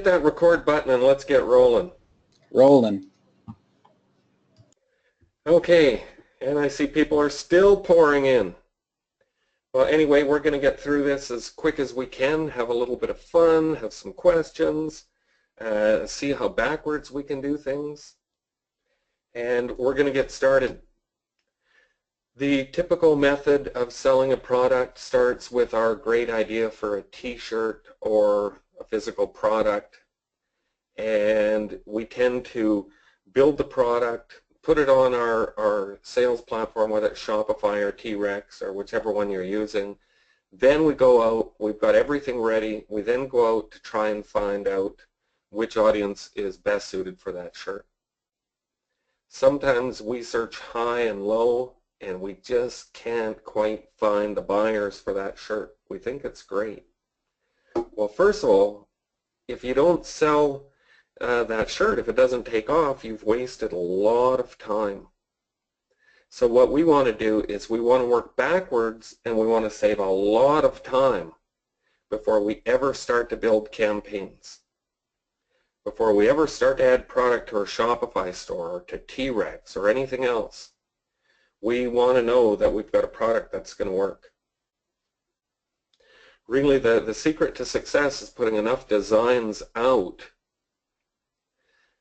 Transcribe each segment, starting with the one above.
hit that record button and let's get rolling. Rolling. Okay, and I see people are still pouring in. Well, anyway, we're going to get through this as quick as we can, have a little bit of fun, have some questions, see how backwards we can do things, and we're going to get started. The typical method of selling a product starts with our great idea for a t-shirt or a physical product, and we tend to build the product, put it on our sales platform, whether it's Shopify or T-Rex or whichever one you're using. Then we go out, we've got everything ready, we then go out to try and find out which audience is best suited for that shirt. Sometimes we search high and low and we just can't quite find the buyers for that shirt. We think it's great. Well, first of all, if you don't sell that shirt, if it doesn't take off, you've wasted a lot of time. So what we want to do is we want to work backwards, and we want to save a lot of time before we ever start to build campaigns. Before we ever start to add product to our Shopify store or to T-Rex or anything else, we want to know that we've got a product that's going to work. Really, the secret to success is putting enough designs out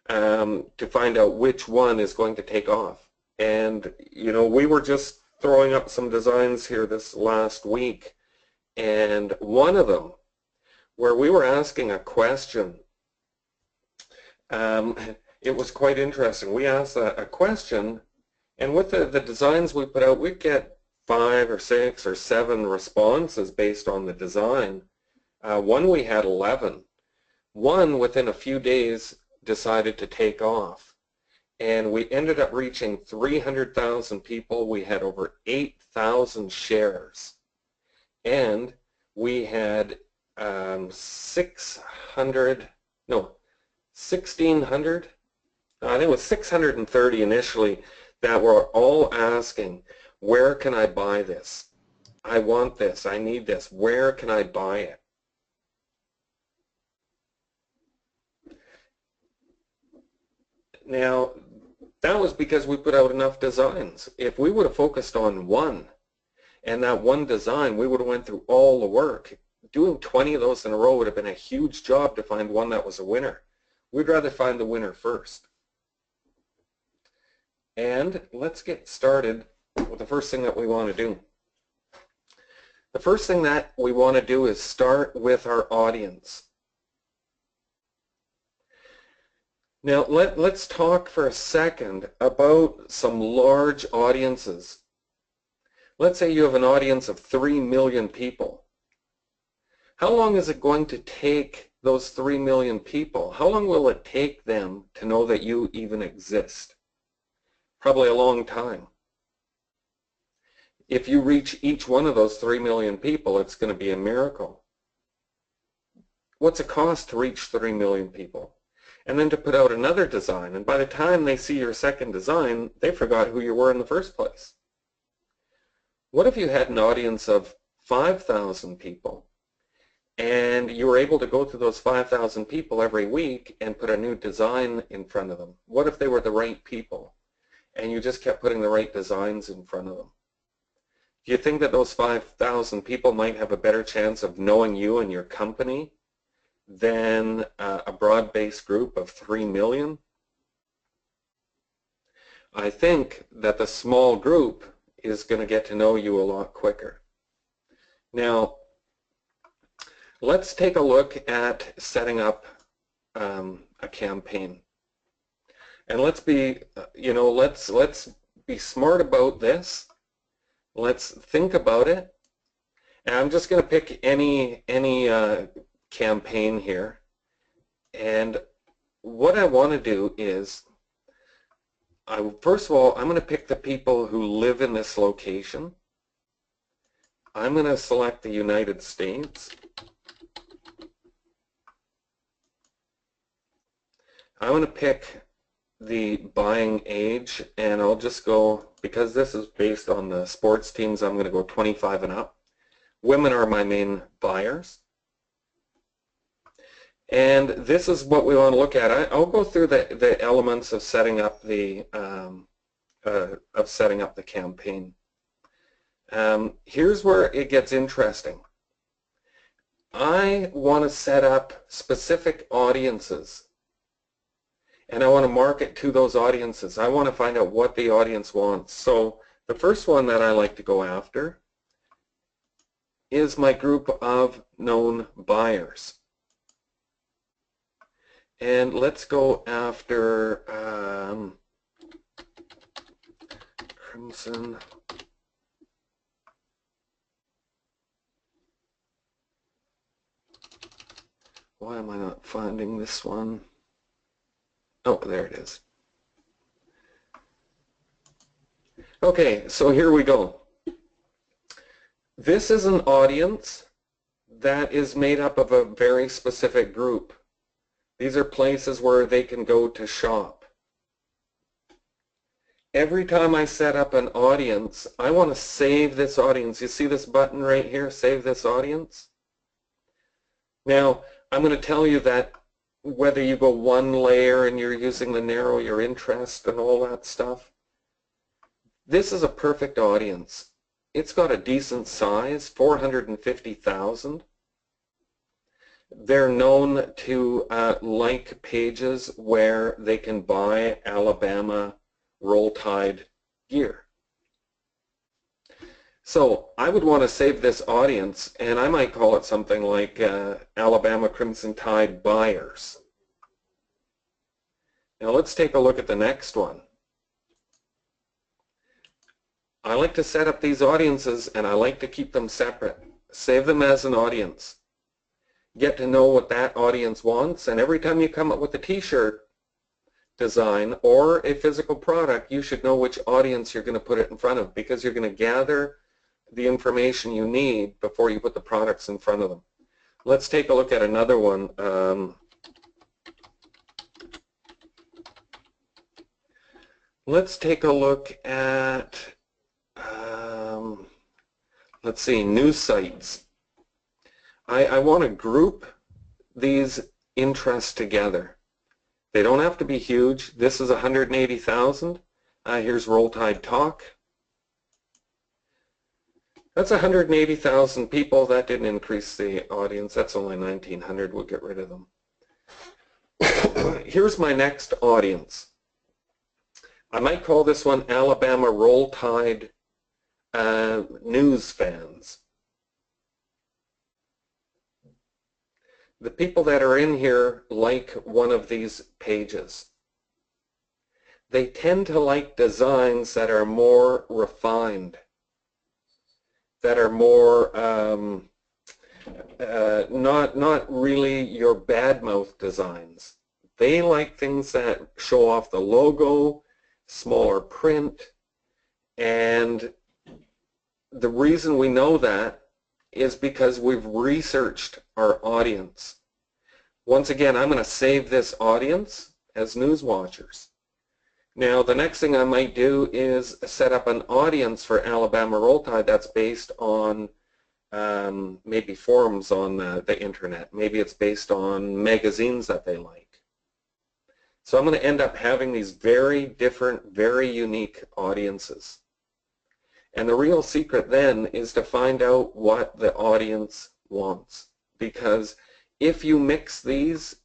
to find out which one is going to take off. And, you know, we were just throwing up some designs here this last week, and one of them, where we were asking a question, it was quite interesting. We asked a question, and with the designs we put out, we'd get 5 or 6 or 7 responses based on the design. One we had 11. One within a few days decided to take off, and we ended up reaching 300,000 people. We had over 8,000 shares, and we had 1,600, I think it was 630 initially, that were all asking, where can I buy this? I want this, I need this, where can I buy it? Now, that was because we put out enough designs. If we would have focused on one, and that one design, we would have went through all the work. Doing 20 of those in a row would have been a huge job to find one that was a winner. We'd rather find the winner first. And let's get started with the first thing that we want to do. The first thing that we want to do is start with our audience. Now, let's talk for a second about some large audiences. Let's say you have an audience of 3 million people. How long is it going to take those 3 million people? How long will it take them to know that you even exist? Probably a long time. If you reach each one of those 3 million people, it's going to be a miracle. What's it cost to reach 3 million people? And then to put out another design, and by the time they see your second design, they forgot who you were in the first place. What if you had an audience of 5,000 people, and you were able to go to those 5,000 people every week and put a new design in front of them? What if they were the right people, and you just kept putting the right designs in front of them? Do you think that those 5,000 people might have a better chance of knowing you and your company than a broad-based group of 3 million? I think that the small group is going to get to know you a lot quicker. Now, let's take a look at setting up a campaign. And let's be, let's be smart about this. Let's think about it. And I'm just going to pick any campaign here, and what I want to do is, first of all, I'm going to pick the people who live in this location. I'm going to select the United States. I'm going to pick the buying age, and I'll just go, because this is based on the sports teams, I'm going to go 25 and up. Women are my main buyers. And this is what we want to look at. I'll go through the elements of setting up the campaign. Here's where it gets interesting. I want to set up specific audiences, and I want to market to those audiences. I want to find out what the audience wants. So the first one that I like to go after is my group of known buyers. And let's go after Crimson. Why am I not finding this one? Oh, there it is. Okay, so here we go. This is an audience that is made up of a very specific group. These are places where they can go to shop. Every time I set up an audience, I want to save this audience. You see this button right here, save this audience? Now, I'm going to tell you that whether you go one layer and you're using the narrow your interest and all that stuff, this is a perfect audience. It's got a decent size, 450,000. They're known to like pages where they can buy Alabama Roll Tide gear. So I would want to save this audience, and I might call it something like Alabama Crimson Tide buyers. Now let's take a look at the next one. I like to set up these audiences, and I like to keep them separate. Save them as an audience. Get to know what that audience wants, and every time you come up with a t-shirt design or a physical product, you should know which audience you're going to put it in front of, because you're going to gather the information you need before you put the products in front of them. Let's take a look at another one. Let's take a look at, let's see, news sites. I want to group these interests together. They don't have to be huge. This is 180,000. Here's Roll Tide Talk. That's 180,000 people. That didn't increase the audience. That's only 1,900. We'll get rid of them. Here's my next audience. I might call this one Alabama Roll Tide news fans. The people that are in here like one of these pages. They tend to like designs that are more refined, that are more not really your badmouth designs. They like things that show off the logo, smaller print, and the reason we know that is because we've researched our audience. Once again, I'm going to save this audience as news watchers. Now, the next thing I might do is set up an audience for Alabama Roll Tide that's based on maybe forums on the internet. Maybe it's based on magazines that they like. So I'm going to end up having these very different, very unique audiences. And the real secret then is to find out what the audience wants. Because if you mix these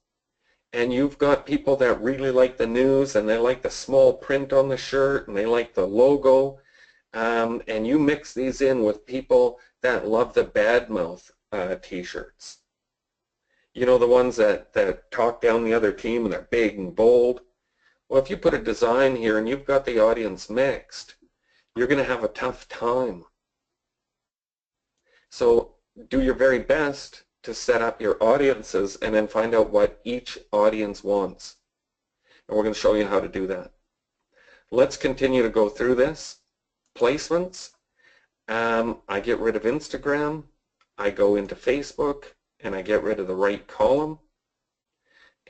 and you've got people that really like the news and they like the small print on the shirt and they like the logo, and you mix these in with people that love the badmouth t-shirts, you know, the ones that talk down the other team and they're big and bold. Well, if you put a design here and you've got the audience mixed, you're going to have a tough time. So do your very best to set up your audiences and then find out what each audience wants. And we're going to show you how to do that. Let's continue to go through this. Placements. I get rid of Instagram. I go into Facebook and I get rid of the right column.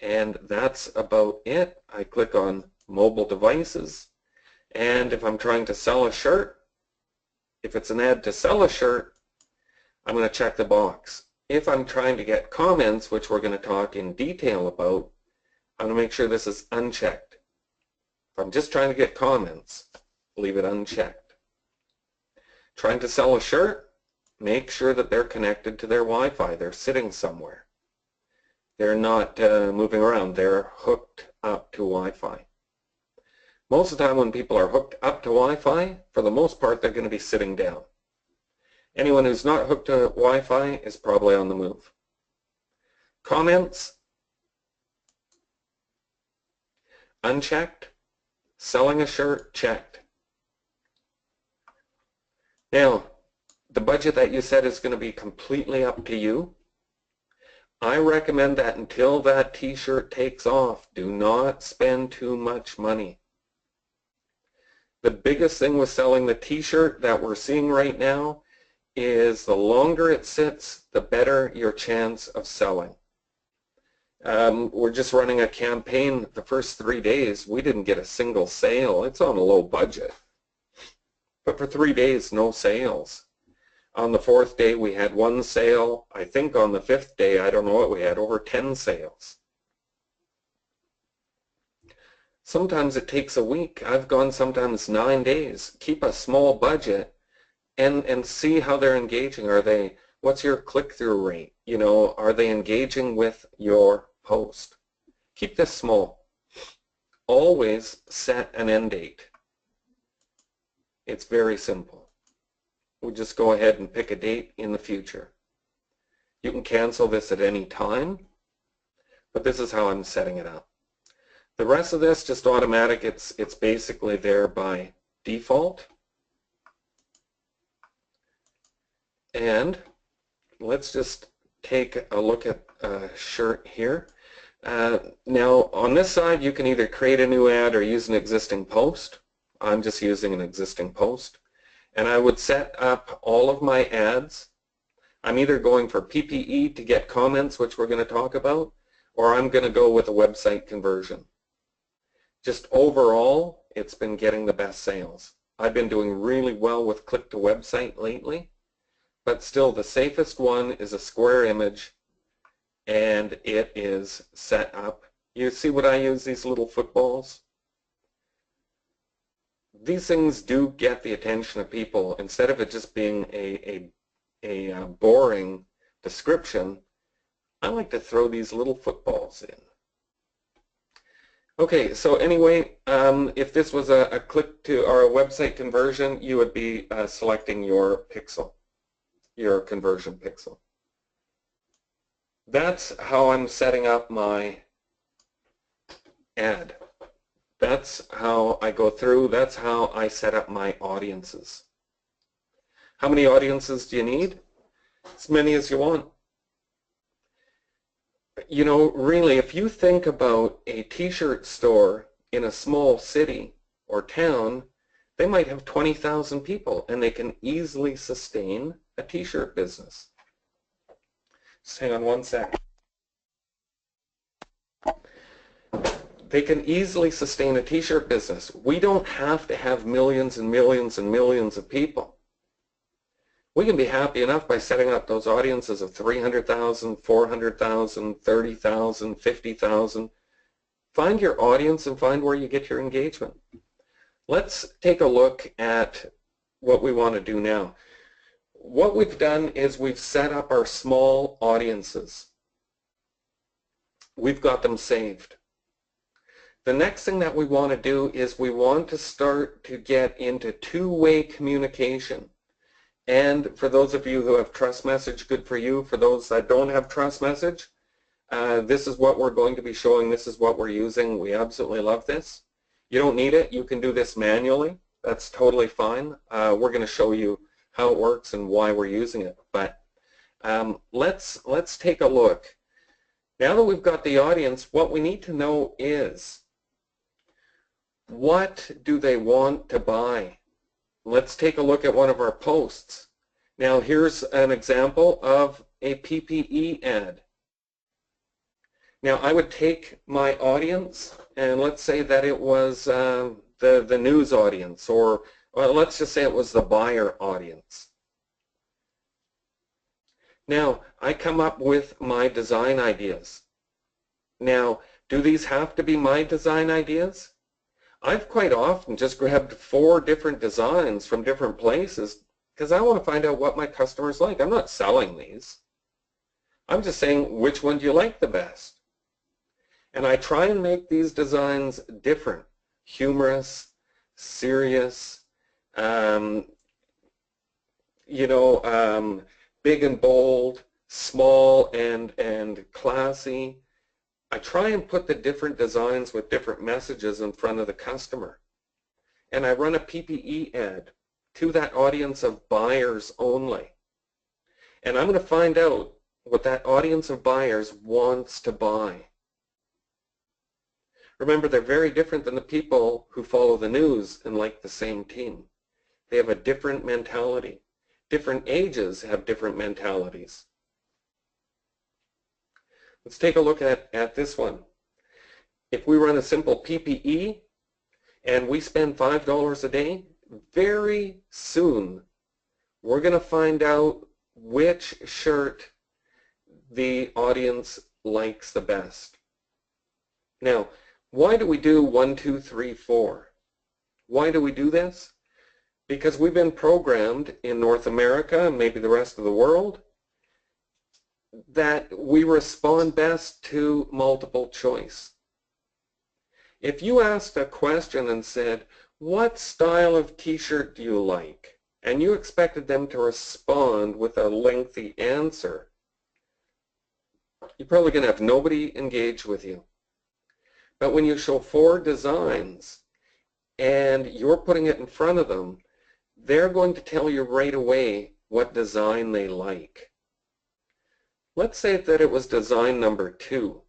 And that's about it. I click on mobile devices. And if I'm trying to sell a shirt, if it's an ad to sell a shirt, I'm going to check the box. if I'm trying to get comments, which we're going to talk in detail about, I'm going to make sure this is unchecked. If I'm just trying to get comments, leave it unchecked. Trying to sell a shirt, make sure that they're connected to their Wi-Fi. They're sitting somewhere. They're not moving around. They're hooked up to Wi-Fi. Most of the time when people are hooked up to Wi-Fi, for the most part, they're going to be sitting down. Anyone who's not hooked to Wi-Fi is probably on the move. Comments, unchecked. Selling a shirt, checked. Now, the budget that you set is going to be completely up to you. I recommend that until that t-shirt takes off, do not spend too much money. The biggest thing with selling the t-shirt that we're seeing right now is the longer it sits, the better your chance of selling. We're just running a campaign. The first 3 days, we didn't get a single sale. It's on a low budget. But for 3 days, no sales. On the 4th day, we had 1 sale. I think on the 5th day, I don't know what we had, over 10 sales. Sometimes it takes a week. I've gone sometimes 9 days. Keep a small budget and see how they're engaging. What's your click-through rate? You know, are they engaging with your post? Keep this small. Always set an end date. It's very simple. We just go ahead and pick a date in the future. You can cancel this at any time, but this is how I'm setting it up. The rest of this, just automatic. It's basically there by default. And let's just take a look at a shirt here. Now on this side you can either create a new ad or use an existing post. I'm just using an existing post. And I would set up all of my ads. I'm either going for PPE to get comments, which we're going to talk about, or I'm going to go with a website conversion. Just overall, it's been getting the best sales. I've been doing really well with click to website lately. But still, the safest one is a square image, and it is set up. You see what I use, these little footballs? These things do get the attention of people. Instead of it just being a boring description, I like to throw these little footballs in. Okay, so anyway, if this was a click to or a website conversion, you would be selecting your pixel. Your conversion pixel. That's how I'm setting up my ad. That's how I go through. That's how I set up my audiences. How many audiences do you need? As many as you want. You know, really, if you think about a t-shirt store in a small city or town, they might have 20,000 people, and they can easily sustain a t-shirt business. Just hang on one sec. They can easily sustain a t-shirt business. We don't have to have millions and millions and millions of people. We can be happy enough by setting up those audiences of 300,000, 400,000, 30,000, 50,000. Find your audience and find where you get your engagement. Let's take a look at what we want to do now. What we've done is we've set up our small audiences. We've got them saved. The next thing that we want to do is we want to start to get into two-way communication. And for those of you who have Trust Message, good for you. For those that don't have Trust Message, this is what we're going to be showing. This is what we're using. We absolutely love this. You don't need it. You can do this manually. That's totally fine. We're going to show you how it works and why we're using it. But let's take a look. Now that we've got the audience, what we need to know is, what do they want to buy? Let's take a look at one of our posts. Now here's an example of a PPE ad. Now I would take my audience, and let's say that it was the news audience, or well, let's just say it was the buyer audience. Now, I come up with my design ideas. Now, do these have to be my design ideas? I've quite often just grabbed 4 different designs from different places because I want to find out what my customers like. I'm not selling these. I'm just saying, which one do you like the best? And I try and make these designs different, humorous, serious, big and bold, small and classy. I try and put the different designs with different messages in front of the customer. And I run a PPE ad to that audience of buyers only. And I'm going to find out what that audience of buyers wants to buy. Remember, they're very different than the people who follow the news and like the same team. They have a different mentality. Different ages have different mentalities. Let's take a look at this one. If we run a simple PPE and we spend $5 a day, very soon we're going to find out which shirt the audience likes the best. Now, why do we do 1, 2, 3, 4? Why do we do this? Because we've been programmed in North America, and maybe the rest of the world, that we respond best to multiple choice. If you asked a question and said, what style of t-shirt do you like? And you expected them to respond with a lengthy answer, you're probably going to have nobody engage with you. But when you show 4 designs and you're putting it in front of them, they're going to tell you right away what design they like. Let's say that it was design number 2.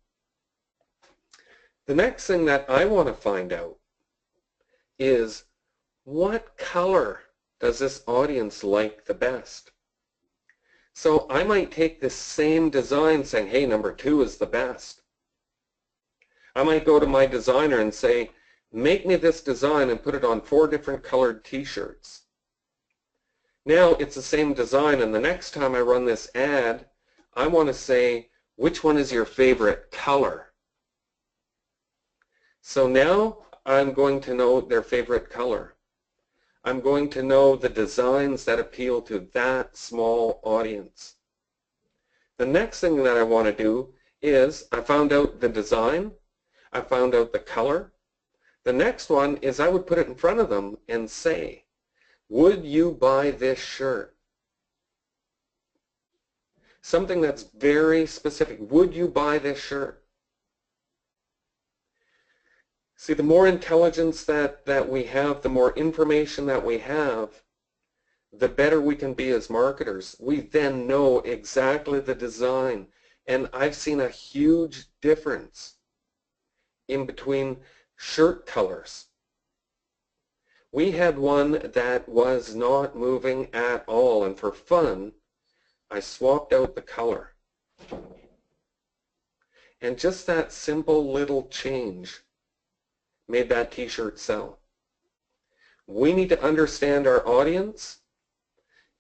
The next thing that I want to find out is, what color does this audience like the best? So I might take this same design saying, hey, number 2 is the best. I might go to my designer and say, make me this design and put it on 4 different colored t-shirts. Now it's the same design, and the next time I run this ad, I want to say, which one is your favorite color? So now I'm going to know their favorite color. I'm going to know the designs that appeal to that small audience. The next thing that I want to do is, I found out the design, I found out the color. The next one is I would put it in front of them and say, would you buy this shirt? Something that's very specific. Would you buy this shirt? See, the more intelligence that we have, the more information that we have, the better we can be as marketers. We then know exactly the design. And I've seen a huge difference in between shirt colors. We had one that was not moving at all, and for fun, I swapped out the color. And just that simple little change made that t-shirt sell. We need to understand our audience,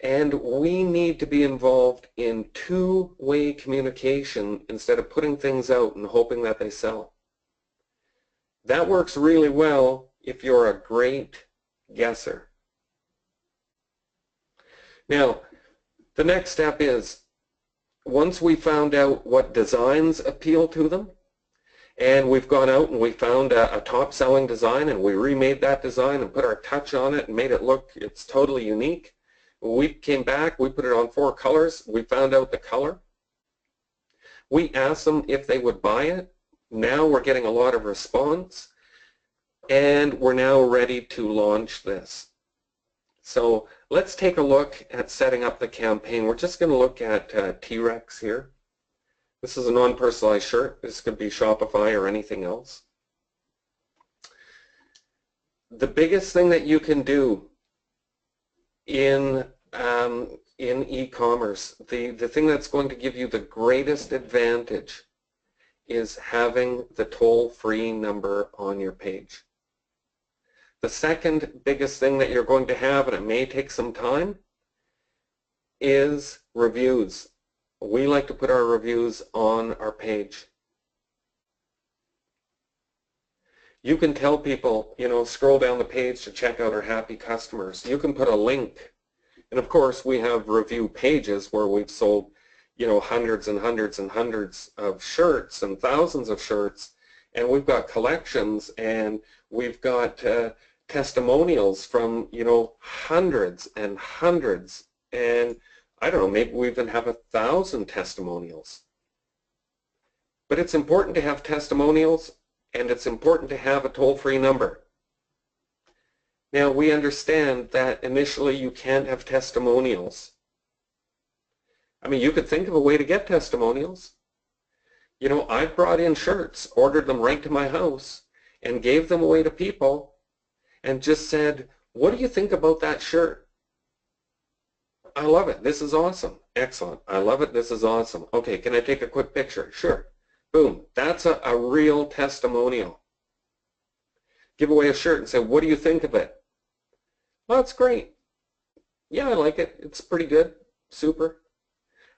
and we need to be involved in 2-way communication instead of putting things out and hoping that they sell. That works really well if you're a great guesser. Now, the next step is, once we found out what designs appeal to them, and we've gone out and we found a top-selling design and we remade that design and put our touch on it and made it look, it's totally unique. We came back, we put it on 4 colors, we found out the color. We asked them if they would buy it. Now we're getting a lot of response, and we're now ready to launch this. So let's take a look at setting up the campaign. We're just going to look at T-Rex here. This is a non-personalized shirt. This could be Shopify or anything else. The biggest thing that you can do in e-commerce, the thing that's going to give you the greatest advantage is having the toll-free number on your page. The second biggest thing that you're going to have, and it may take some time, is reviews. We like to put our reviews on our page. You can tell people, scroll down the page to check out our happy customers. You can put a link. And of course, we have review pages where we've sold, hundreds and hundreds and hundreds of shirts and thousands of shirts. And we've got collections, and we've got testimonials from, hundreds and hundreds. And I don't know, maybe we even have 1,000 testimonials. But it's important to have testimonials, and it's important to have a toll-free number. Now, we understand that initially you can't have testimonials. I mean, you could think of a way to get testimonials. I've brought in shirts, ordered them right to my house, and gave them away to people, and just said, what do you think about that shirt? I love it. This is awesome. Excellent. I love it. This is awesome. Okay, can I take a quick picture? Sure. Boom. That's a real testimonial. Give away a shirt and say, what do you think of it? Well, that's great. Yeah, I like it. It's pretty good. Super.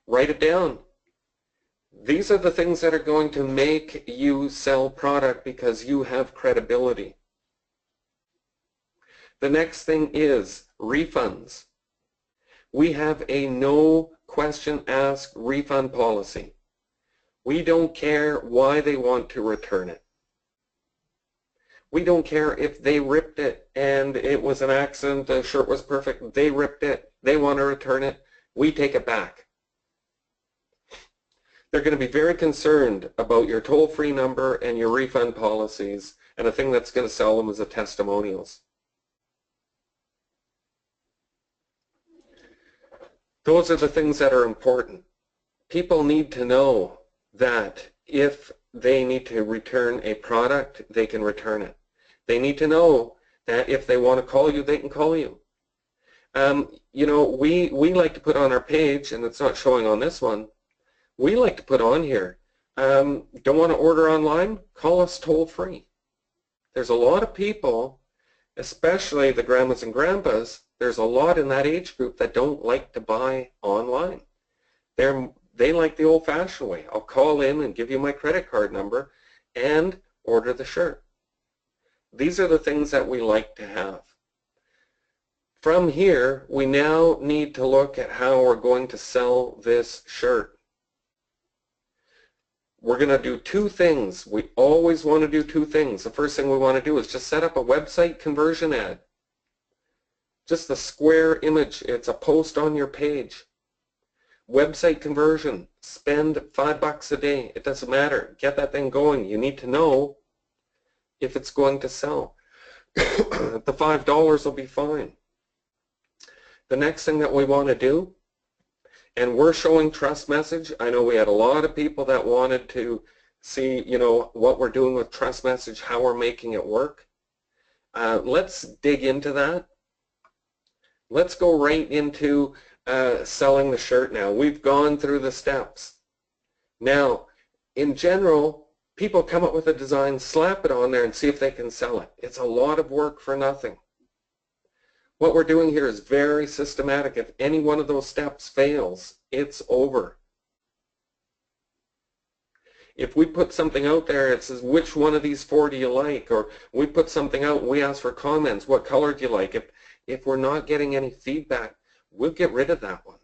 Write it down. These are the things that are going to make you sell product because you have credibility. The next thing is refunds. We have a no question asked refund policy. We don't care why they want to return it. We don't care if they ripped it and it was an accident, the shirt was perfect, they ripped it, they want to return it, we take it back. They're going to be very concerned about your toll-free number and your refund policies, and the thing that's going to sell them is the testimonials. Those are the things that are important. People need to know that if they need to return a product, they can return it. They need to know that if they want to call you, they can call you. We like to put on our page, and it's not showing on this one, we like to put on here, don't want to order online? Call us toll-free. There's a lot of people, especially the grandmas and grandpas, there's a lot in that age group that don't like to buy online. They like the old-fashioned way. I'll call in and give you my credit card number and order the shirt. These are the things that we like to have. From here, we now need to look at how we're going to sell this shirt. We're going to do two things. We always want to do two things. The first thing we want to do is just set up a website conversion ad. Just a square image. It's a post on your page. Website conversion. Spend $5 a day. It doesn't matter. Get that thing going. You need to know if it's going to sell. The $5 will be fine. The next thing that we want to do, and we're showing trust message. I know we had a lot of people that wanted to see, what we're doing with trust message, how we're making it work. Let's dig into that. Let's go right into selling the shirt now. We've gone through the steps. Now, in general, people come up with a design, slap it on there, and see if they can sell it. It's a lot of work for nothing. What we're doing here is very systematic. If any one of those steps fails, it's over. If we put something out there, it says, which one of these four do you like? Or we put something out and we ask for comments, what color do you like? If we're not getting any feedback, we'll get rid of that one.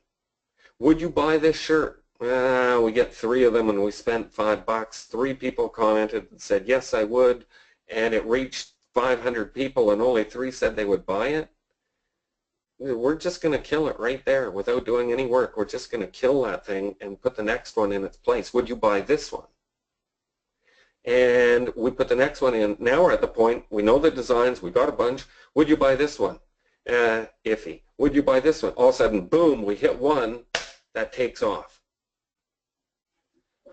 Would you buy this shirt? We get 3 of them and we spent $5. 3 people commented and said, yes, I would. And it reached 500 people and only 3 said they would buy it. We're just going to kill it right there without doing any work. We're just going to kill that thing and put the next one in its place. Would you buy this one? And we put the next one in. Now we're at the point, we know the designs, we got a bunch. Would you buy this one? Iffy. Would you buy this one? All of a sudden, boom, we hit one that takes off.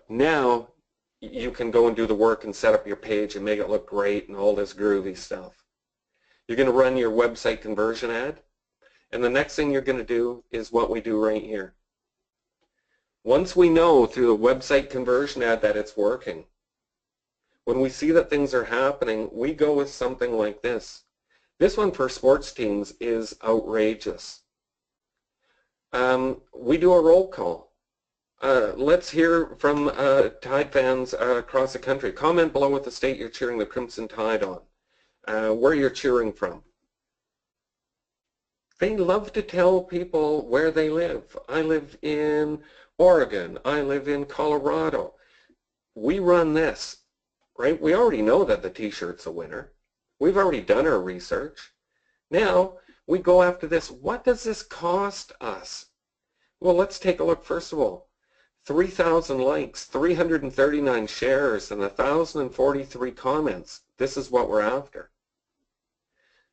Now you can go and do the work and set up your page and make it look great and all this groovy stuff. You're going to run your website conversion ad. And the next thing you're going to do is what we do right here. Once we know through the website conversion ad that it's working, when we see that things are happening, we go with something like this. This one for sports teams is outrageous. We do a roll call. Let's hear from Tide fans across the country. Comment below with the state you're cheering the Crimson Tide on, where you're cheering from. They love to tell people where they live. I live in Oregon. I live in Colorado. We run this, right? We already know that the t-shirt's a winner. We've already done our research. Now, we go after this. What does this cost us? Well, let's take a look first of all. 3,000 likes, 339 shares, and 1,043 comments. This is what we're after.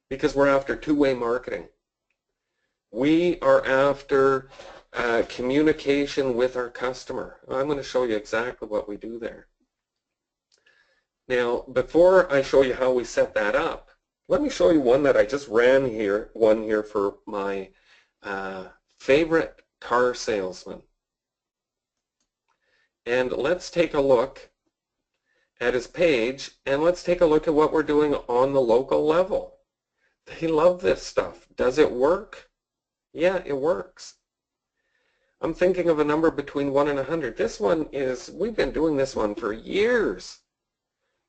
Because we're after two-way marketing. We are after communication with our customer. I'm going to show you exactly what we do there. Now, before I show you how we set that up, let me show you one that I just ran here, one here for my favorite car salesman. And let's take a look at his page, and let's take a look at what we're doing on the local level. They love this stuff. Does it work? Yeah, it works. I'm thinking of a number between 1 and 100. This one is, we've been doing this one for years.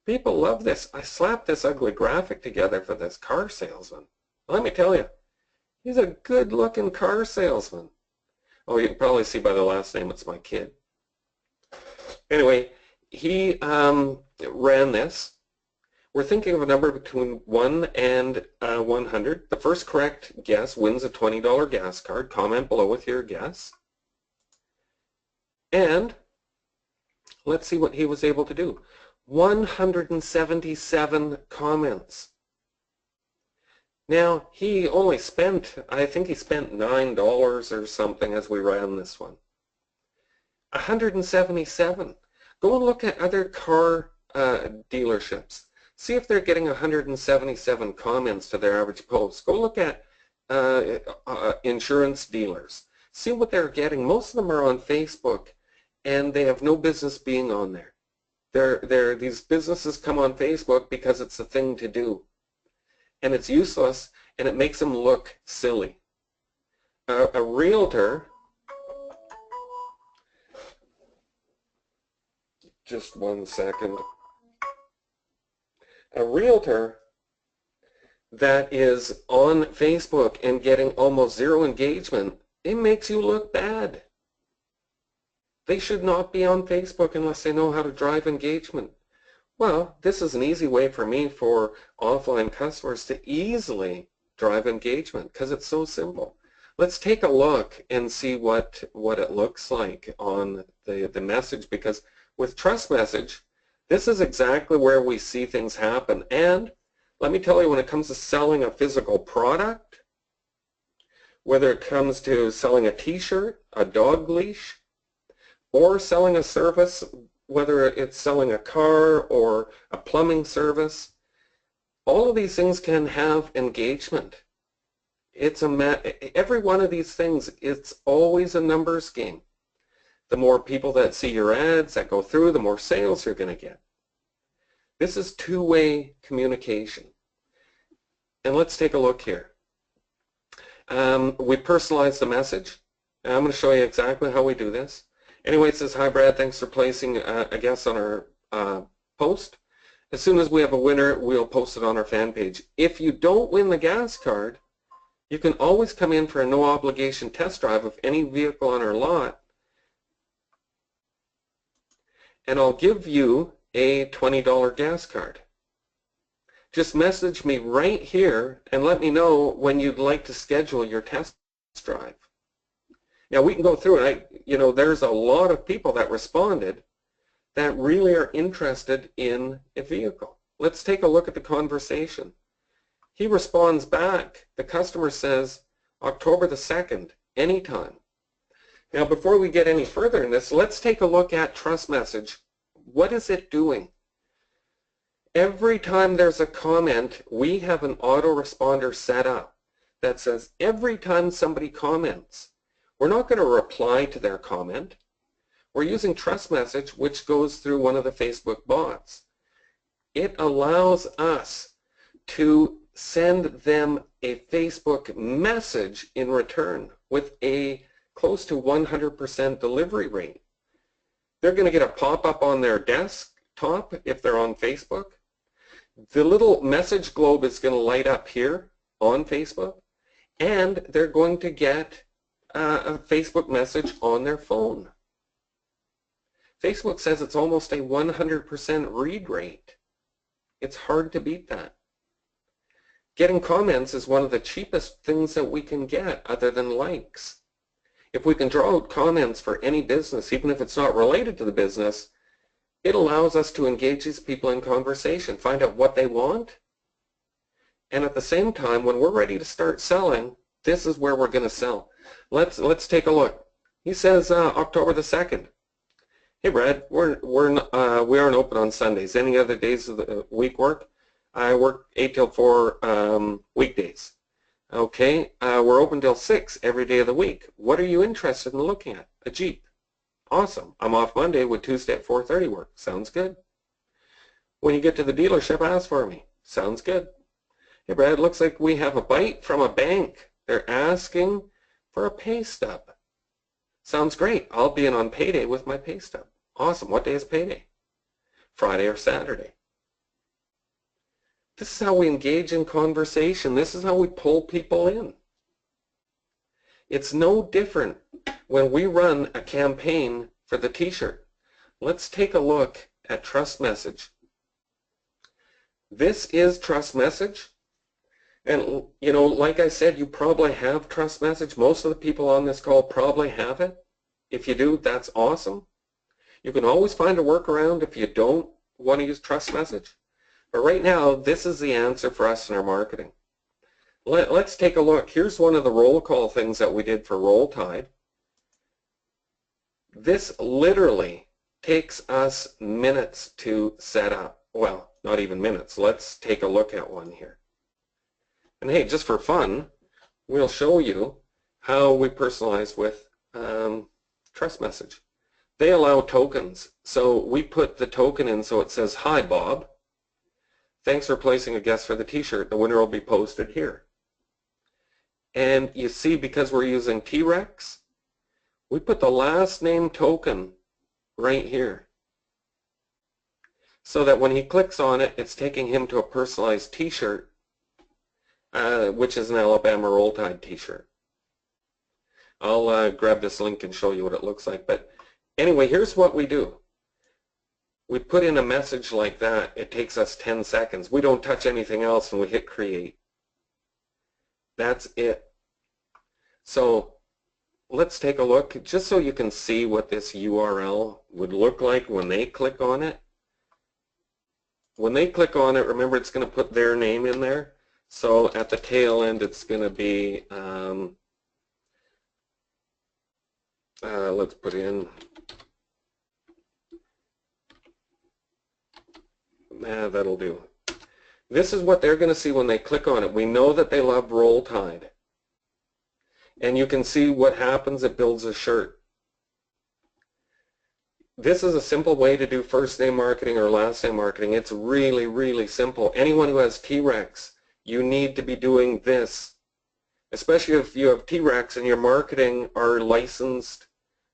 People love this. I slapped this ugly graphic together for this car salesman. Let me tell you, he's a good-looking car salesman. Oh, you can probably see by the last name it's my kid. Anyway, he ran this. We're thinking of a number between 1 and 100. The first correct guess wins a $20 gas card. Comment below with your guess. And let's see what he was able to do. 177 comments. Now, he only spent, I think he spent $9 or something as we ran this one. 177. Go and look at other car dealerships. See if they're getting 177 comments to their average post. Go look at insurance dealers. See what they're getting. Most of them are on Facebook, and they have no business being on there. These businesses come on Facebook because it's the thing to do. And it's useless, and it makes them look silly. A realtor, just 1 second. A realtor that is on Facebook and getting almost zero engagement, it makes you look bad. They should not be on Facebook unless they know how to drive engagement. Well, this is an easy way for me for offline customers to easily drive engagement because it's so simple. Let's take a look and see what it looks like on the message, because with Trust Message, this is exactly where we see things happen. And let me tell you, when it comes to selling a physical product, whether it comes to selling a t-shirt, a dog leash, or selling a service, whether it's selling a car or a plumbing service, all of these things can have engagement. Every one of these things, it's always a numbers game. The more people that see your ads, that go through, the more sales you're going to get. This is two-way communication. And let's take a look here. We personalize the message. And I'm going to show you exactly how we do this. Anyway, it says, "Hi Brad, thanks for placing a guess on our post. As soon as we have a winner, we'll post it on our fan page. If you don't win the gas card, you can always come in for a no-obligation test drive of any vehicle on our lot, and I'll give you a $20 gas card. Just message me right here and let me know when you'd like to schedule your test drive." Now we can go through it. There's a lot of people that responded that really are interested in a vehicle. Let's take a look at the conversation. He responds back. The customer says, October the 2nd, anytime. Now before we get any further in this, let's take a look at Trust Message. What is it doing? Every time there's a comment, we have an autoresponder set up that says every time somebody comments, we're not going to reply to their comment. We're using Trust Message, which goes through one of the Facebook bots. It allows us to send them a Facebook message in return with a close to 100% delivery rate. They're going to get a pop-up on their desktop if they're on Facebook. The little message globe is going to light up here on Facebook, and they're going to get a Facebook message on their phone. Facebook says it's almost a 100% read rate. It's hard to beat that. Getting comments is one of the cheapest things that we can get other than likes. If we can draw out comments for any business, even if it's not related to the business, it allows us to engage these people in conversation, find out what they want, and at the same time, when we're ready to start selling, this is where we're going to sell. Let's take a look. He says October the 2nd. Hey Brad, we aren't open on Sundays. Any other days of the week work? I work 8 till 4 weekdays. Okay, we're open till 6 every day of the week. What are you interested in looking at? A Jeep. Awesome. I'm off Monday with Tuesday at 4:30 work. Sounds good. When you get to the dealership, ask for me. Sounds good. Hey Brad, looks like we have a bite from a bank. They're asking for a pay stub. Sounds great. I'll be in on payday with my pay stub. Awesome. What day is payday? Friday or Saturday. This is how we engage in conversation. This is how we pull people in. It's no different when we run a campaign for the t-shirt. Let's take a look at Trust Message. This is Trust Message. And, you know, like I said, you probably have Trust Message. Most of the people on this call probably have it. If you do, that's awesome. You can always find a workaround if you don't want to use Trust Message. But right now, this is the answer for us in our marketing. Let's take a look. Here's one of the roll call things that we did for Roll Tide. This literally takes us minutes to set up. Well, not even minutes. Let's take a look at one here. And hey, just for fun, we'll show you how we personalize with Trust Message. They allow tokens. So we put the token in so it says, "Hi, Bob. Thanks for placing a guess for the t-shirt. The winner will be posted here." And you see, because we're using T-Rex, we put the last name token right here. So that when he clicks on it, it's taking him to a personalized t-shirt, which is an Alabama Roll Tide t-shirt. I'll grab this link and show you what it looks like. But anyway, here's what we do. We put in a message like that. It takes us 10 seconds. We don't touch anything else, and we hit create. That's it. So let's take a look, just so you can see what this URL would look like when they click on it. When they click on it, remember it's going to put their name in there. So at the tail end, it's going to be, let's put in, that'll do. This is what they're going to see when they click on it. We know that they love Roll Tide. And you can see what happens. It builds a shirt. This is a simple way to do first name marketing or last name marketing. It's really, really simple. Anyone who has T-Rex, you need to be doing this, especially if you have T-Rex and your marketing are licensed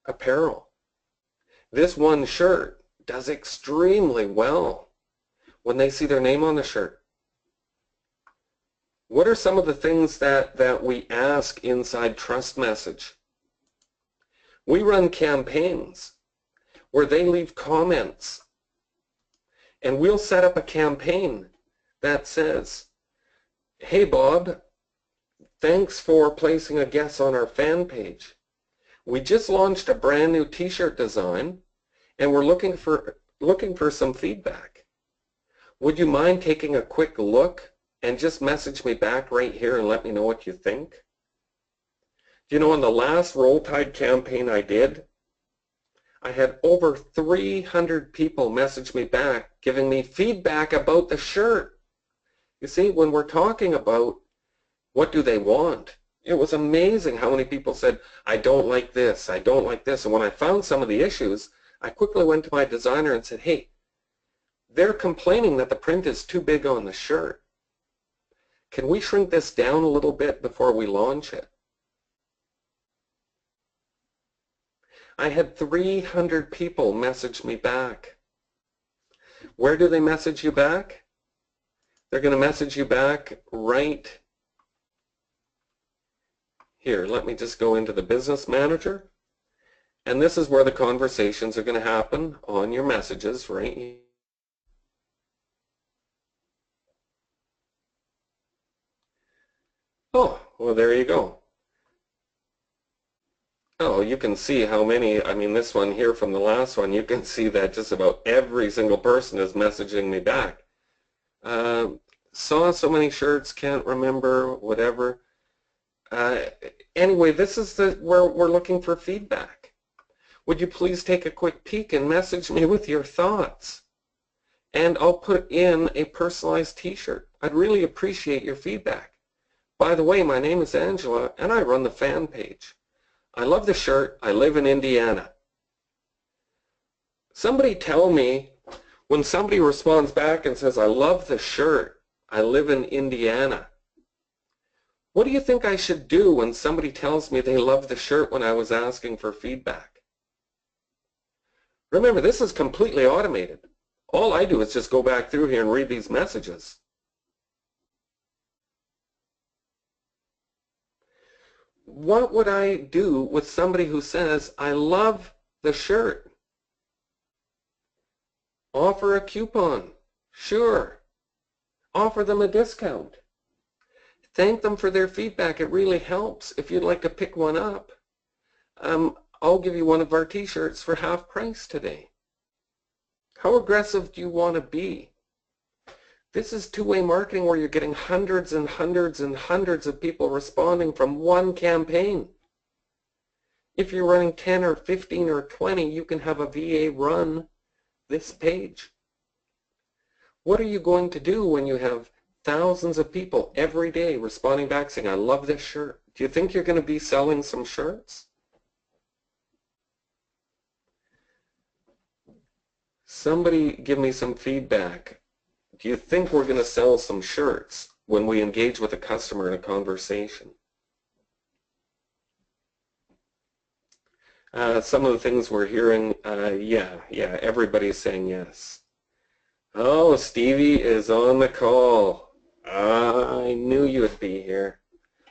apparel. This one shirt does extremely well when they see their name on the shirt. What are some of the things that we ask inside Trust Message? We run campaigns where they leave comments, and we'll set up a campaign that says, "Hey Bob, thanks for placing a guess on our fan page. We just launched a brand new t-shirt design and we're looking for some feedback. Would you mind taking a quick look and just message me back right here and let me know what you think?" You know, on the last Roll Tide campaign I did, I had over 300 people message me back giving me feedback about the shirt. You see, when we're talking about what do they want, it was amazing how many people said, "I don't like this, I don't like this." And when I found some of the issues, I quickly went to my designer and said, "Hey, they're complaining that the print is too big on the shirt. Can we shrink this down a little bit before we launch it?" I had 300 people message me back. Where do they message you back? They're going to message you back right here. Let me just go into the Business Manager. And this is where the conversations are going to happen on your messages, right? Oh, well, there you go. Oh, you can see how many, I mean, this one here from the last one, you can see that just about every single person is messaging me back. Saw so many shirts, can't remember, whatever. Anyway, this is where we're looking for feedback. Would you please take a quick peek and message me with your thoughts? And I'll put in a personalized t-shirt. I'd really appreciate your feedback. By the way, my name is Angela, and I run the fan page. I love the shirt. I live in Indiana. Somebody tell me, when somebody responds back and says, I love the shirt, I live in Indiana, what do you think I should do when somebody tells me they love the shirt when I was asking for feedback? Remember, this is completely automated. All I do is just go back through here and read these messages. What would I do with somebody who says, I love the shirt? Offer a coupon. Sure. Offer them a discount. Thank them for their feedback. It really helps. If you'd like to pick one up, I'll give you one of our t-shirts for half price today. How aggressive do you want to be? This is two-way marketing where you're getting hundreds and hundreds and hundreds of people responding from one campaign. If you're running 10 or 15 or 20, you can have a VA run this page. What are you going to do when you have thousands of people every day responding back saying, I love this shirt? Do you think you're going to be selling some shirts? Somebody give me some feedback. Do you think we're going to sell some shirts when we engage with a customer in a conversation? Some of the things we're hearing, yeah, everybody's saying yes. Oh, Stevie is on the call. I knew you would be here.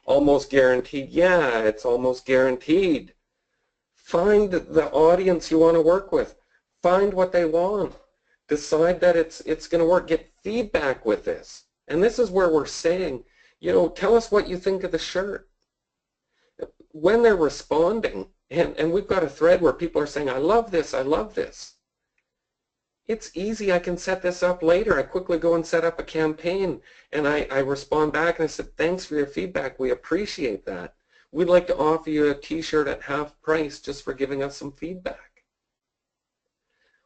Almost guaranteed. Yeah, it's almost guaranteed. Find the audience you want to work with. Find what they want. Decide that it's going to work. Get feedback with this. And this is where we're saying, you know, tell us what you think of the shirt. When they're responding, and we've got a thread where people are saying, I love this, I love this. It's easy. I can set this up later. I quickly go and set up a campaign, and I respond back and I said, thanks for your feedback. We appreciate that. We'd like to offer you a t-shirt at half price just for giving us some feedback.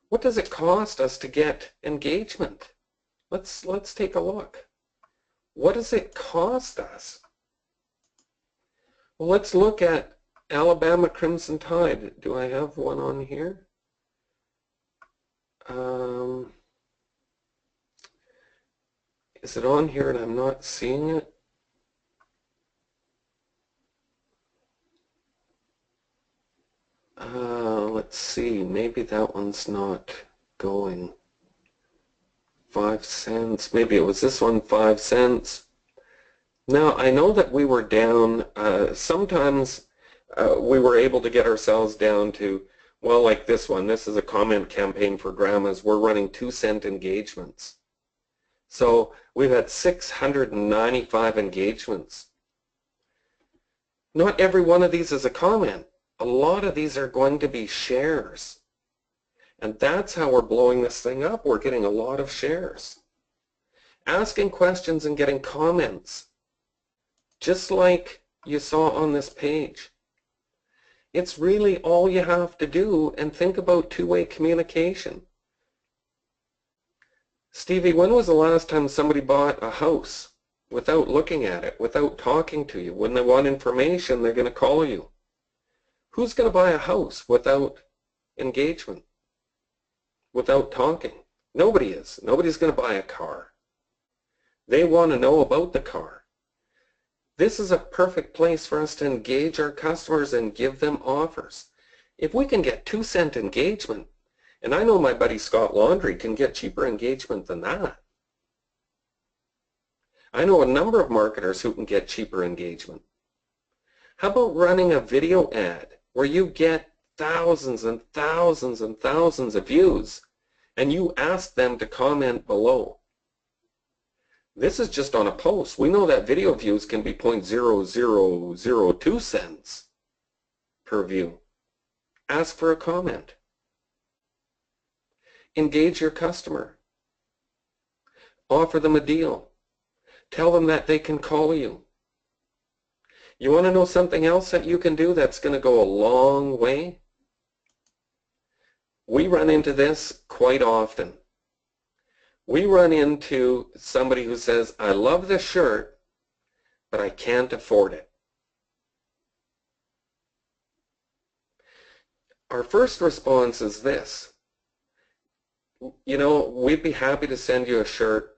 What does it cost us to get engagement? Let's take a look. What does it cost us? Well, let's look at Alabama Crimson Tide. Do I have one on here? Is it on here and I'm not seeing it? Let's see, maybe that one's not going. 5 cents, maybe it was this one, 5 cents. Now, I know that we were down, sometimes we were able to get ourselves down to, well, like this one, this is a comment campaign for grandmas. We're running 2-cent engagements. So we've had 695 engagements. Not every one of these is a comment. A lot of these are going to be shares. And that's how we're blowing this thing up. We're getting a lot of shares. Asking questions and getting comments, just like you saw on this page. It's really all you have to do, and think about two-way communication. Stevie, when was the last time somebody bought a house without looking at it, without talking to you? When they want information, they're going to call you. Who's going to buy a house without engagement, without talking? Nobody is. Nobody's going to buy a car. They want to know about the car. This is a perfect place for us to engage our customers and give them offers. If we can get 2-cent engagement, and I know my buddy Scott Laundry can get cheaper engagement than that. I know a number of marketers who can get cheaper engagement. How about running a video ad where you get thousands and thousands and thousands of views and you ask them to comment below? This is just on a post. We know that video views can be 0.0002 cents per view. Ask for a comment. Engage your customer. Offer them a deal. Tell them that they can call you. You want to know something else that you can do that's going to go a long way? We run into this quite often. We run into somebody who says, I love this shirt, but I can't afford it. Our first response is this. You know, we'd be happy to send you a shirt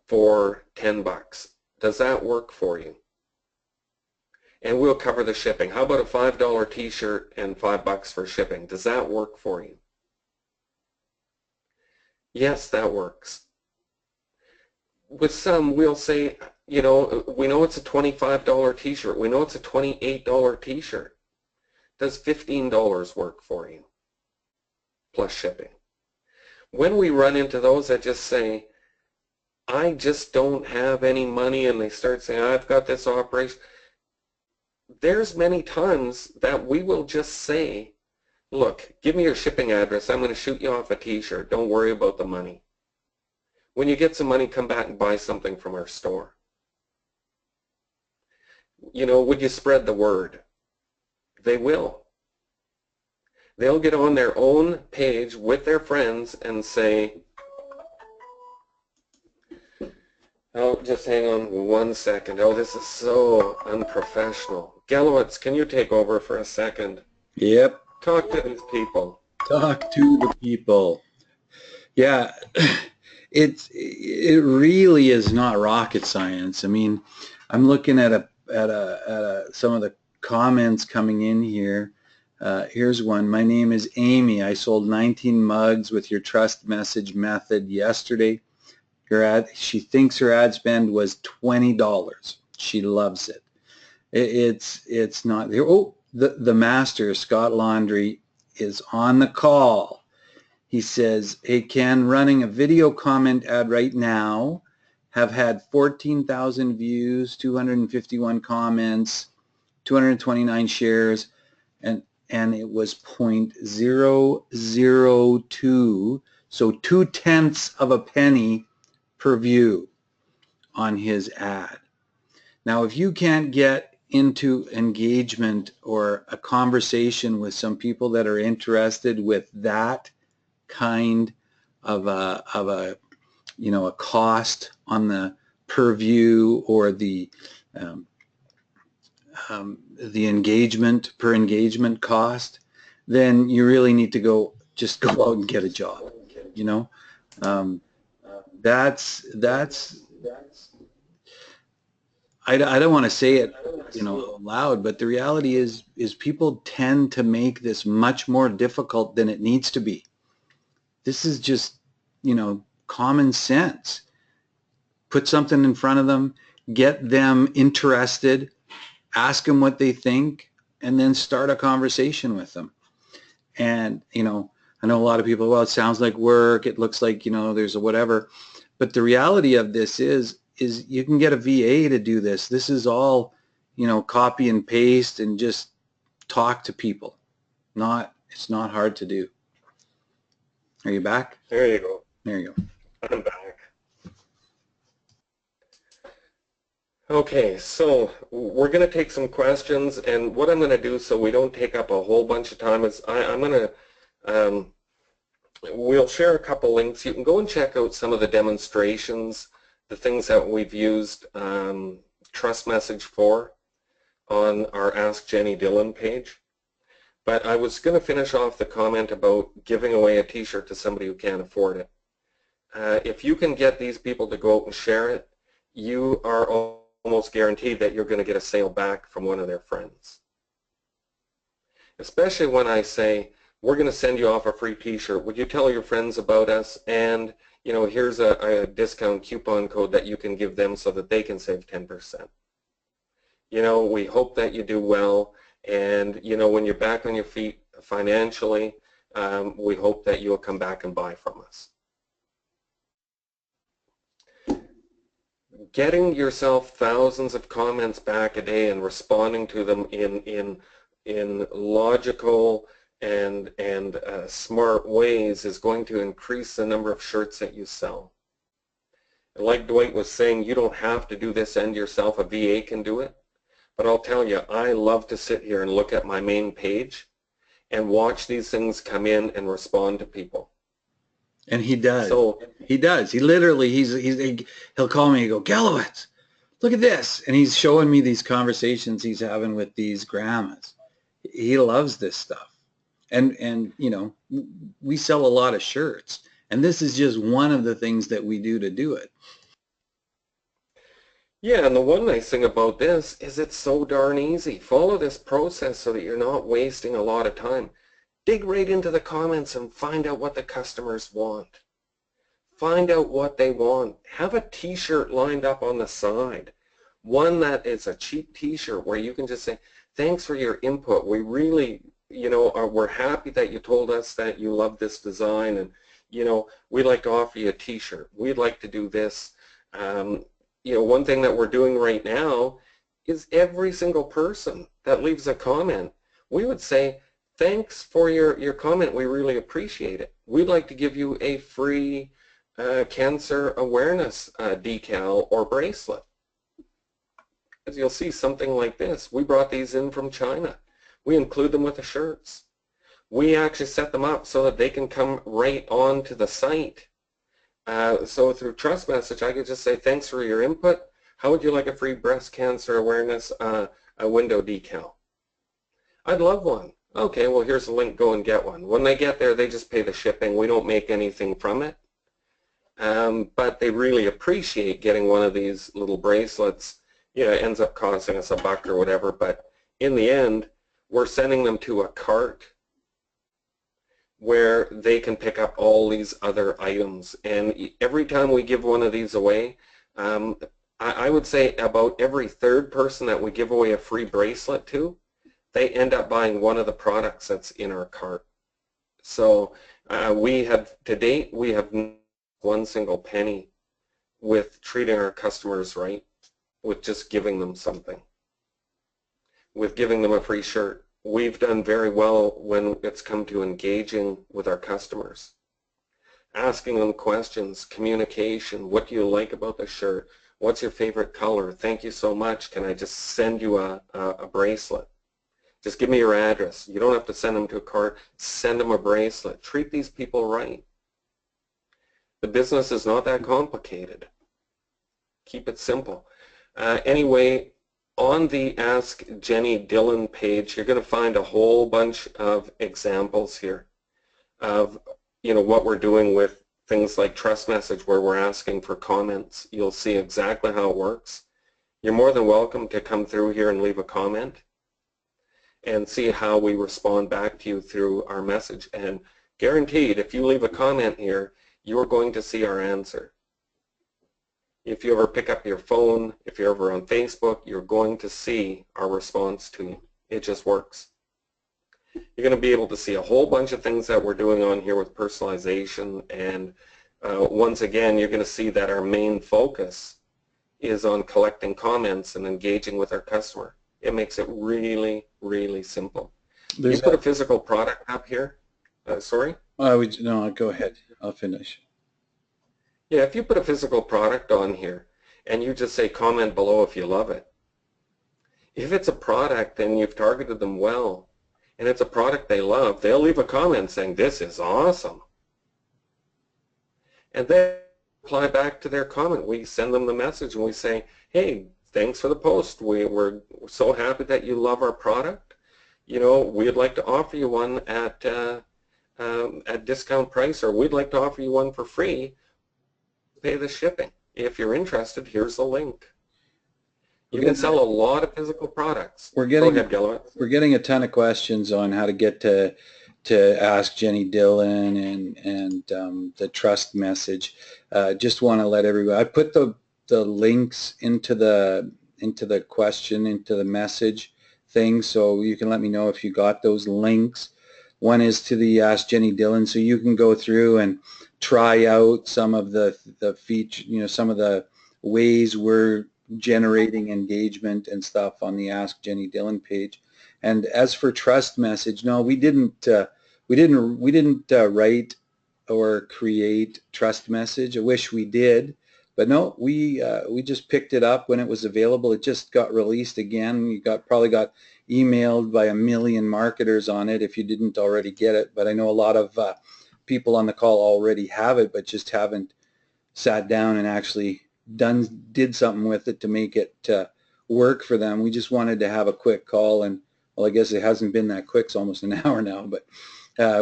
for 10 bucks. Does that work for you? And we'll cover the shipping. How about a $5 t-shirt and 5 bucks for shipping? Does that work for you? Yes, that works. With some, we'll say, you know, we know it's a $25 t-shirt. We know it's a $28 t-shirt. Does $15 work for you? Plus shipping. When we run into those that just say, I just don't have any money, and they start saying, I've got this operation. There's many times that we will just say, look, give me your shipping address. I'm going to shoot you off a t-shirt. Don't worry about the money. When you get some money, come back and buy something from our store. You know, would you spread the word? They will. They'll get on their own page with their friends and say, oh, just hang on 1 second. Oh, this is so unprofessional. Gallowitz, can you take over for a second? Yep. Talk to these people. Talk to the people. Yeah, it really is not rocket science. I mean, I'm looking at some of the comments coming in here. Here's one. My name is Amy. I sold 19 mugs with your trust message method yesterday. She thinks her ad spend was $20. She loves it. It's not there. Oh, the master, Scott Laundry, is on the call. He says, hey Ken, running a video comment ad right now, have had 14,000 views, 251 comments, 229 shares, and it was 0.002, so 0.2 of a penny per view on his ad. Now, if you can't get into engagement or a conversation with some people that are interested with that kind of a you know, a cost on the per view or the engagement per engagement cost, then you really need to just go out and get a job. You know, that's I don't want to say it, you know, loud, but the reality is people tend to make this much more difficult than it needs to be. This is just, you know, common sense. Put something in front of them, get them interested, ask them what they think, and then start a conversation with them. And, you know, I know a lot of people, well, it sounds like work, it looks like, you know, there's a whatever. But the reality of this is you can get a VA to do this. This is all, you know, copy and paste and just talk to people. It's not hard to do. Are you back? There you go. There you go. I'm back. Okay, so we're going to take some questions, and what I'm going to do so we don't take up a whole bunch of time is I'm going to, we'll share a couple links. You can go and check out some of the demonstrations, the things that we've used Trust Message for on our Ask Jenny Dillon page. But I was going to finish off the comment about giving away a t-shirt to somebody who can't afford it. If you can get these people to go out and share it, you are almost guaranteed that you're going to get a sale back from one of their friends. Especially when I say, we're going to send you off a free t-shirt. Would you tell your friends about us? And, you know, here's a discount coupon code that you can give them so that they can save 10%. You know, we hope that you do well. And, you know, when you're back on your feet financially, we hope that you'll come back and buy from us. Getting yourself thousands of comments back a day and responding to them in logical and smart ways is going to increase the number of shirts that you sell. And like Dwight was saying, you don't have to do this end yourself. A VA can do it. But I'll tell you, I love to sit here and look at my main page and watch these things come in and respond to people. And he does. So he does. He literally, he'll call me and go, Gallowitz, look at this. And he's showing me these conversations he's having with these grandmas. He loves this stuff. And you know, we sell a lot of shirts. And this is just one of the things that we do to do it. yeah, and the one nice thing about this is it's so darn easy. Follow this process so that you're not wasting a lot of time. Dig right into the comments and find out what the customers want. Find out what they want. Have a t-shirt lined up on the side. One that is a cheap t-shirt where you can just say, thanks for your input. We really, you know, we're happy that you told us that you love this design, and, you know, we'd like to offer you a t-shirt. We'd like to do this. You know, one thing that we're doing right now is every single person that leaves a comment, we would say, thanks for your comment. We really appreciate it. We'd like to give you a free cancer awareness decal or bracelet. As you'll see something like this. We brought these in from China. We include them with the shirts. We actually set them up so that they can come right onto the site. So through Trust Message, I could just say, thanks for your input. How would you like a free breast cancer awareness a window decal? I'd love one. Okay, well, here's the link. Go and get one. When they get there, they just pay the shipping. We don't make anything from it. But they really appreciate getting one of these little bracelets. Yeah, it ends up costing us $1 or whatever, but in the end, we're sending them to a cart where they can pick up all these other items. And every time we give one of these away, I would say about every third person that we give away a free bracelet to, they end up buying one of the products that's in our cart. So we have, to date, we have one single penny with treating our customers right, with just giving them something, with giving them a free shirt. We've done very well when it's come to engaging with our customers, asking them questions, communication. What do you like about the shirt? What's your favorite color? Thank you so much. Can I just send you a bracelet? Just give me your address. You don't have to send them to a cart. Send them a bracelet. Treat these people right. The business is not that complicated. Keep it simple. Anyway, on the Ask Jenny Dillon page, you're going to find a whole bunch of examples here of, you know, what we're doing with things like Trust Message, where we're asking for comments. You'll see exactly how it works. You're more than welcome to come through here and leave a comment and see how we respond back to you through our message. And guaranteed, if you leave a comment here, you're going to see our answer. If you ever pick up your phone, if you're ever on Facebook, you're going to see our response to you. It just works. You're going to be able to see a whole bunch of things that we're doing on here with personalization, and once again, you're going to see that our main focus is on collecting comments and engaging with our customer. It makes it really, really simple. You put a physical product up here. Sorry? No, go ahead. I'll finish. Yeah, if you put a physical product on here and you just say comment below if you love it, if it's a product and you've targeted them well and it's a product they love, they'll leave a comment saying, this is awesome. And then reply back to their comment. We send them the message and we say, hey, thanks for the post. We're so happy that you love our product. You know, we'd like to offer you one at discount price, or we'd like to offer you one for free. Pay the shipping. If you're interested, here's the link. You can sell a lot of physical products. We're Go getting ahead, Gillowitz. we're getting a ton of questions on how to get to Ask Jenny Dillon and the trust message. Just want to let everybody. I put the links into the question, into the message thing, so you can let me know if you got those links. One is to the Ask Jenny Dillon, so you can go through and try out some of the feature, some of the ways we're generating engagement and stuff on the Ask Jenny Dillon page. And as for trust message, no, we didn't write or create trust message. I wish we did, but no, we just picked it up when it was available. It just got released again. You probably got emailed by a million marketers on it if you didn't already get it. But I know a lot of people on the call already have it, but just haven't sat down and actually did something with it to make it work for them. We just wanted to have a quick call, and well, I guess it hasn't been that quick. It's almost an hour now, but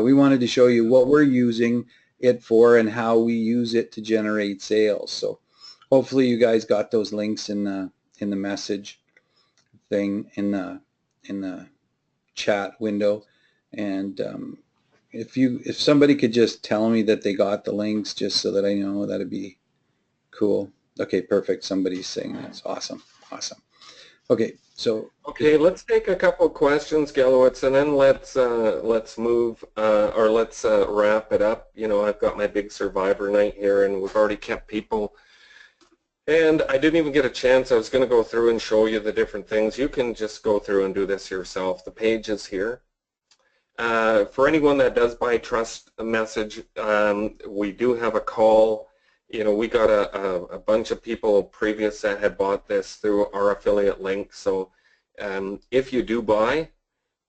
we wanted to show you what we're using it for and how we use it to generate sales. So hopefully you guys got those links in the message thing in the chat window. And if somebody could just tell me that they got the links, just so that I know, that'd be cool. Okay, perfect. Somebody's saying that's awesome. Awesome. Okay, so let's take a couple of questions, Gillowitz, and then let's move or let's wrap it up. I've got my big survivor night here, and we've already kept people. And I didn't even get a chance. I was going to go through and show you the different things. You can just go through and do this yourself. The page is here. For anyone that does buy trust message, we do have a call. We got a bunch of people previous that had bought this through our affiliate link. So if you do buy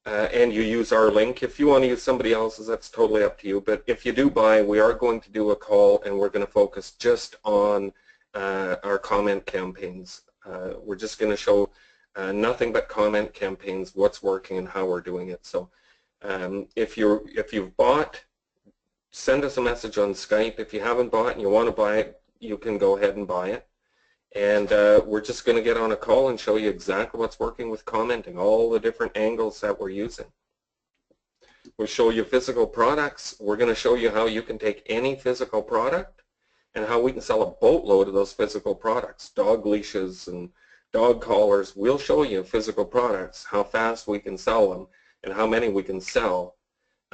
and you use our link, if you want to use somebody else's, that's totally up to you. But if you do buy, we are going to do a call, and we're going to focus just on our comment campaigns. We're just going to show nothing but comment campaigns, what's working and how we're doing it. So if you've bought, send us a message on Skype. If you haven't bought and you want to buy it, you can go ahead and buy it. And we're just going to get on a call and show you exactly what's working with commenting, all the different angles that we're using. We'll show you physical products. We're going to show you how you can take any physical product and how we can sell a boatload of those physical products, dog leashes and dog collars. We'll show you physical products, how fast we can sell them, and how many we can sell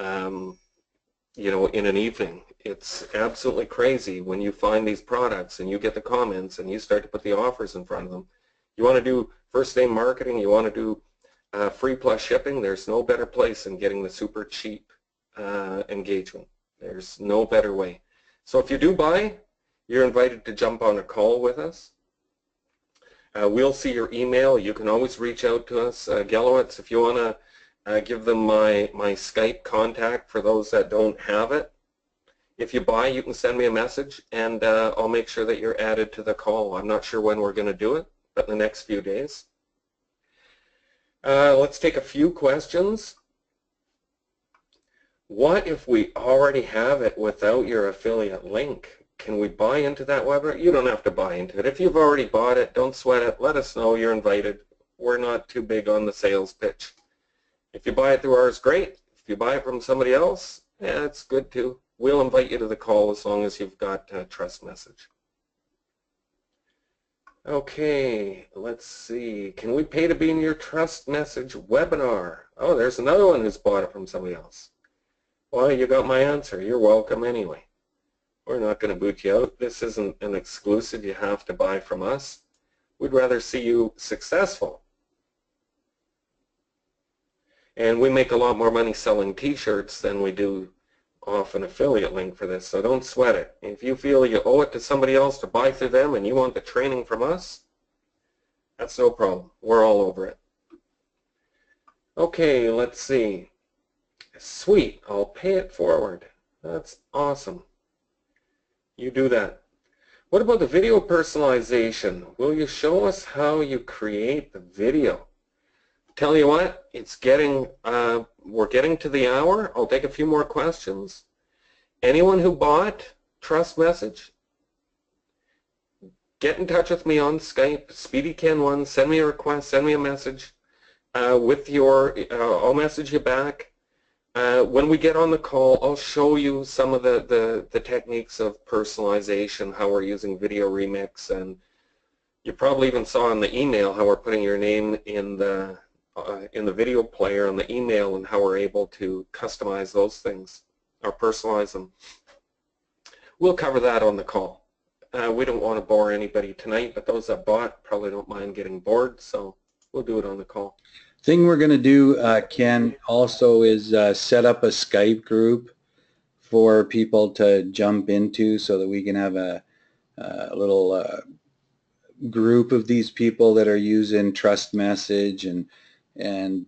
in an evening. It's absolutely crazy when you find these products and you get the comments and you start to put the offers in front of them. You want to do first name marketing, you want to do free plus shipping, there's no better place than getting the super cheap engagement. There's no better way. So if you do buy, you're invited to jump on a call with us. We'll see your email. You can always reach out to us. Gillowitz, if you want to give them my Skype contact for those that don't have it. If you buy, you can send me a message, and I'll make sure that you're added to the call. I'm not sure when we're going to do it, but in the next few days. Let's take a few questions. What if we already have it without your affiliate link? Can we buy into that webinar? You don't have to buy into it. If you've already bought it, don't sweat it. Let us know you're invited. We're not too big on the sales pitch. If you buy it through ours, great. If you buy it from somebody else, yeah, it's good too. We'll invite you to the call as long as you've got a trust message. Okay, let's see. Can we pay to be in your trust message webinar? Oh, there's another one who's bought it from somebody else. Well, you got my answer. You're welcome anyway. We're not going to boot you out. This isn't an exclusive you have to buy from us. We'd rather see you successful. And we make a lot more money selling t-shirts than we do off an affiliate link for this, so don't sweat it. If you feel you owe it to somebody else to buy through them and you want the training from us, that's no problem. We're all over it. Okay, let's see. Sweet, I'll pay it forward. That's awesome. You do that. What about the video personalization? Will you show us how you create the video? Tell you what, it's getting, we're getting to the hour. I'll take a few more questions. Anyone who bought trust message, get in touch with me on Skype, SpeedyKen1, send me a request, send me a message with your, I'll message you back. When we get on the call, I'll show you some of the techniques of personalization, how we're using video remix, and you probably even saw in the email how we're putting your name in the video player on the email and how we're able to customize those things or personalize them. We'll cover that on the call. We don't want to bore anybody tonight, but those that bought probably don't mind getting bored, so we'll do it on the call. Thing we're going to do, Ken, also is set up a Skype group for people to jump into so that we can have a little group of these people that are using Trust Message and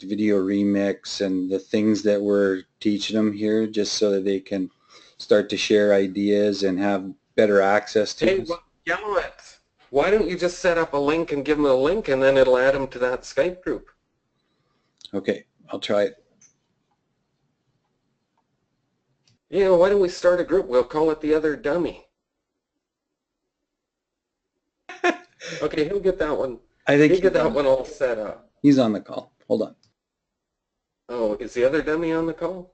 video remix and the things that we're teaching them here, just so that they can start to share ideas and have better access to us. Yellow it. Why don't you just set up a link and give them a link, and then it'll add them to that Skype group? Okay, I'll try it. Yeah, why don't we start a group? We'll call it The Other Dummy. Okay, he'll get that one. I think he'll get that one all set up. He's on the call. Hold on. Oh, is The Other Dummy on the call?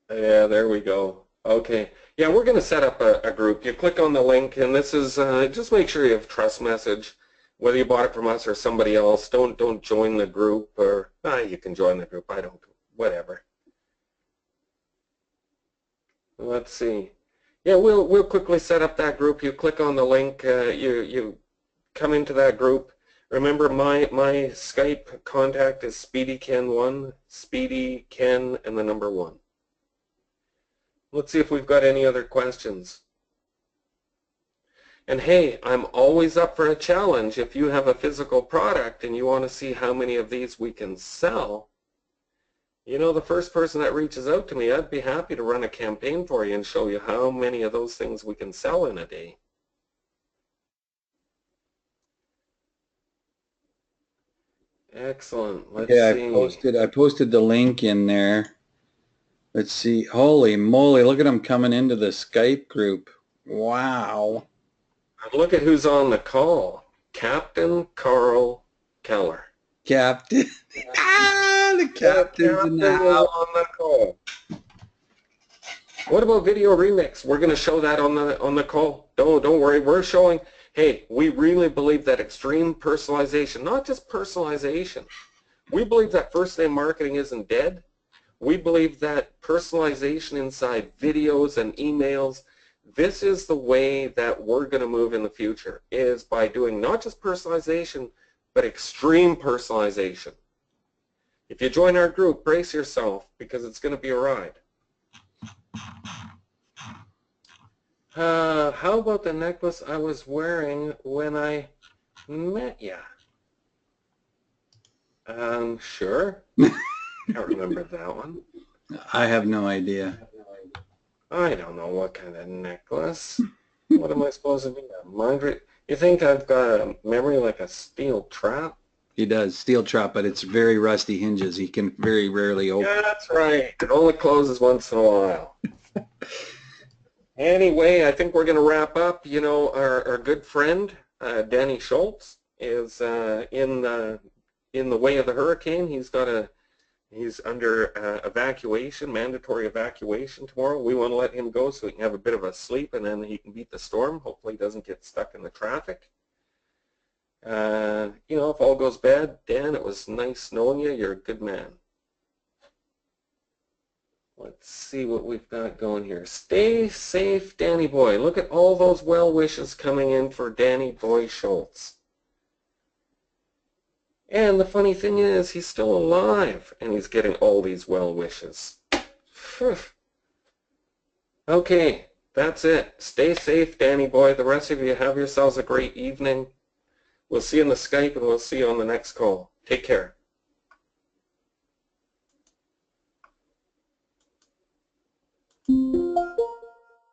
Yeah, there we go. Okay. Yeah, we're going to set up a group. You click on the link, and this is, just make sure you have Trust Message. Whether you bought it from us or somebody else, don't join the group, or you can join the group. I don't, whatever. Let's see. Yeah, we'll quickly set up that group. You click on the link. You come into that group. Remember, my Skype contact is SpeedyKen1, SpeedyKen, and the number 1. Let's see if we've got any other questions. And hey, I'm always up for a challenge. If you have a physical product and you want to see how many of these we can sell, you know, the first person that reaches out to me, I'd be happy to run a campaign for you and show you how many of those things we can sell in a day. Excellent. Let's see. I posted the link in there. Let's see. Holy moly, look at them coming into the Skype group. Wow. Look at who's on the call. Captain Carl Keller. Captain. The captain's now on the call. What about video remix? We're going to show that on the call. Don't worry. We're showing, hey, we really believe that extreme personalization, not just personalization. We believe that first name marketing isn't dead. We believe that personalization inside videos and emails, this is the way that we're going to move in the future, is by doing not just personalization, but extreme personalization. If you join our group, brace yourself, because it's going to be a ride. How about the necklace I was wearing when I met you? Sure. Can't remember that one. I have no idea. I don't know what kind of necklace. What am I supposed to be? Mind read? You think I've got a memory like a steel trap? He does. Steel trap, but it's very rusty hinges. He can very rarely open. Yeah, that's right. It only closes once in a while. Anyway, I think we're going to wrap up. You know, our good friend, Danny Schultz, is in the way of the hurricane. He's under evacuation, mandatory evacuation tomorrow. We want to let him go so he can have a bit of a sleep, and then he can beat the storm. Hopefully he doesn't get stuck in the traffic. You know, if all goes bad, Dan, it was nice knowing you. You're a good man. Let's see what we've got going here. Stay safe, Danny boy. Look at all those well wishes coming in for Danny boy Schultz. And the funny thing is, he's still alive, and he's getting all these well wishes. Okay, that's it. Stay safe, Danny boy. The rest of you have yourselves a great evening. We'll see you in the Skype, and we'll see you on the next call. Take care.